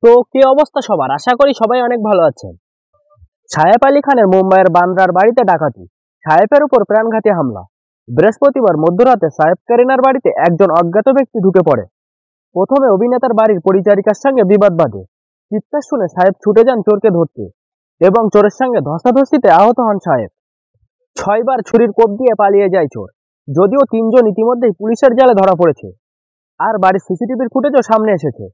তো কি অবস্থা সবার? আশা করি সবাই অনেক ভালো আছেন। সায়েব আলী খানের মুম্বাইয়ের বান্দ্রার বাড়িতে ডাকাতি, সায়েবের উপর প্রাণঘাতী হামলা। বৃহস্পতিবার মধ্যরাতে সায়েব কারিনার বাড়িতে একজন অজ্ঞাত ব্যক্তি ঢুকে পড়ে। প্রথমে অভিনেতার বাড়ির পরিচারিকার সঙ্গে বিবাদ বাঁধে। চিৎকার শুনে সায়েব ছুটে যান চোরকে ধরতে এবং চোরের সঙ্গে ধস্তাধস্তিতে আহত হন সায়েব। 6বার ছুরির কোপ দিয়ে পালিয়ে যায় চোর, যদিও 3জন ইতিমধ্যেই পুলিশের জালে ধরা পড়েছে। আর বাড়ির সিসিটিভির ফুটেজও সামনে এসেছে।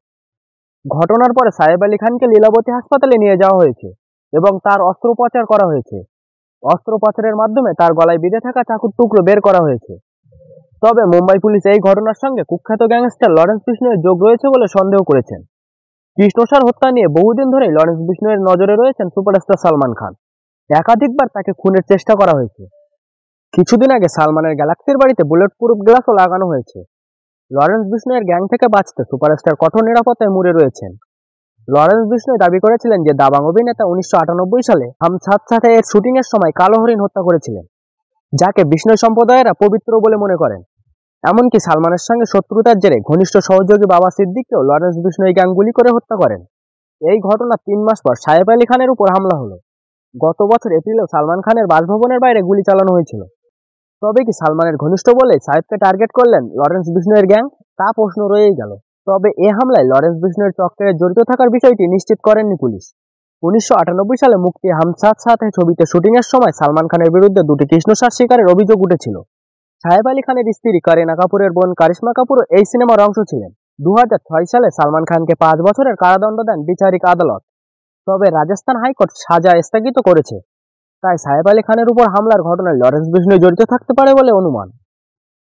ঘটনার পরে সায়েব আলী খানকে লীলাবতী হাসপাতালে নিয়ে যাওয়া হয়েছে এবং তার অস্ত্রোপচার করা হয়েছে। অস্ত্রোপচারের মাধ্যমে তার গলায় বিঁধে থাকা চাকুর টুকরো বের করা হয়েছে। তবে মুম্বাই পুলিশ এই ঘটনার সঙ্গে কুখ্যাত গ্যাংস্টার লরেন্স বিষ্ণুয়ের যোগ রয়েছে বলে সন্দেহ করেছেন। কৃষ্ণসার হত্যা নিয়ে বহুদিন ধরেই লরেন্স বিষ্ণুয়ের নজরে রয়েছেন সুপারস্টার সালমান খান। একাধিকবার তাকে খুনের চেষ্টা করা হয়েছে। কিছুদিন আগে সালমানের গ্যালাক্সির বাড়িতে বুলেট প্রুফ গ্লাসও লাগানো হয়েছে। লরেন্স বিষ্ণুয়ের গ্যাং থেকে বাঁচতে সুপারস্টার কঠোর নিরাপত্তায় মুড়ে রয়েছেন। লরেন্স বিষ্ণু দাবি করেছিলেন যে দাবাং অভিনেতা 1998 সালে হাম সাথ সাথে এর শুটিং এর সময় কালো হরিণ হত্যা করেছিলেন, যাকে বিষ্ণু সম্প্রদায়েরা পবিত্র বলে মনে করেন। এমনকি সালমানের সঙ্গে শত্রুতার জেরে ঘনিষ্ঠ সহযোগী বাবা সিদ্দিককেও লরেন্স বিষ্ণু এই গ্যাং গুলি করে হত্যা করেন। এই ঘটনার 3 মাস পর সায়েব আলী খানের উপর হামলা হলো। গত বছর এপ্রিলেও সালমান খানের বাসভবনের বাইরে গুলি চালানো হয়েছিল। তবে কি সালমানের ঘনিষ্ঠ বলে সায়েবকে টার্গেট করলেন লরেন্স বিষ্ণুয়ের গ্যাং? তা প্রশ্ন রয়েই গেল। তবে এ হামলায় লরেন্স বিষ্ণুয়ের চক্রে জড়িত থাকার বিষয়টি নিশ্চিত করেননি পুলিশ। 1998 সালে মুক্তি হাম সাথ সাথে ছবিতে শুটিং এর সময় সালমান খানের বিরুদ্ধে 2টি কৃষ্ণসার শিকারের অভিযোগ উঠেছিল। সায়েব আলী খানের স্ত্রী কারিনা কাপুরের বোন কারিশমা কাপুরও এই সিনেমার অংশ ছিলেন। 2006 সালে সালমান খানকে 5 বছরের কারাদণ্ড দেন বিচারিক আদালত। তবে রাজস্থান হাইকোর্ট সাজা স্থগিত করেছে। তাই সায়েব আলী খানের উপর হামলার ঘটনায় লরেন্স বিষ্ণু জড়িত থাকতে পারে বলে অনুমান।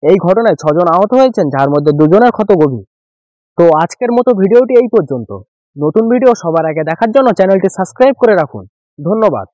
এই ঘটনায় 6 জন আহত হয়েছেন, যার মধ্যে 2 জনের ক্ষত গভীর। তো আজকের মতো ভিডিওটি এই পর্যন্ত। নতুন ভিডিও সবার আগে দেখার জন্য চ্যানেলটি সাবস্ক্রাইব করে রাখুন। ধন্যবাদ।